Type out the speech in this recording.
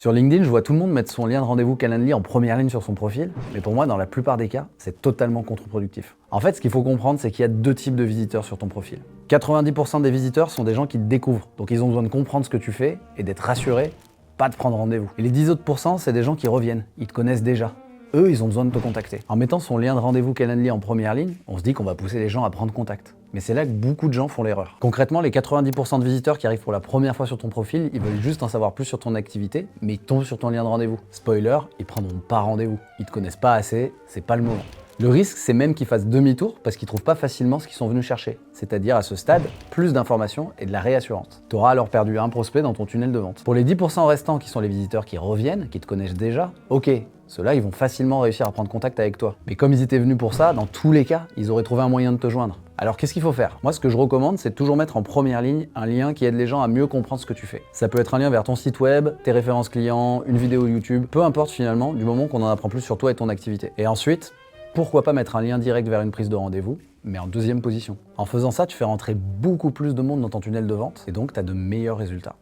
Sur LinkedIn, je vois tout le monde mettre son lien de rendez-vous Calendly en première ligne sur son profil, mais pour moi, dans la plupart des cas, c'est totalement contre-productif. En fait, ce qu'il faut comprendre, c'est qu'il y a deux types de visiteurs sur ton profil. 90% des visiteurs sont des gens qui te découvrent, donc ils ont besoin de comprendre ce que tu fais et d'être rassurés, pas de prendre rendez-vous. Et les 10 autres pourcents, c'est des gens qui reviennent, ils te connaissent déjà. Eux, ils ont besoin de te contacter. En mettant son lien de rendez-vous Calendly en première ligne, on se dit qu'on va pousser les gens à prendre contact. Mais c'est là que beaucoup de gens font l'erreur. Concrètement, les 90% de visiteurs qui arrivent pour la première fois sur ton profil, ils veulent juste en savoir plus sur ton activité, mais ils tombent sur ton lien de rendez-vous. Spoiler, ils prendront pas rendez-vous. Ils te connaissent pas assez, c'est pas le moment. Le risque, c'est même qu'ils fassent demi-tour parce qu'ils trouvent pas facilement ce qu'ils sont venus chercher. C'est-à-dire, à ce stade, plus d'informations et de la réassurance. Tu auras alors perdu un prospect dans ton tunnel de vente. Pour les 10% restants qui sont les visiteurs qui reviennent, qui te connaissent déjà, ok, ceux-là, ils vont facilement réussir à prendre contact avec toi. Mais comme ils étaient venus pour ça, dans tous les cas, ils auraient trouvé un moyen de te joindre. Alors qu'est-ce qu'il faut faire? Moi, ce que je recommande, c'est de toujours mettre en première ligne un lien qui aide les gens à mieux comprendre ce que tu fais. Ça peut être un lien vers ton site web, tes références clients, une vidéo YouTube, peu importe finalement, du moment qu'on en apprend plus sur toi et ton activité. Et ensuite, pourquoi pas mettre un lien direct vers une prise de rendez-vous, mais en deuxième position. En faisant ça, tu fais rentrer beaucoup plus de monde dans ton tunnel de vente et donc tu as de meilleurs résultats.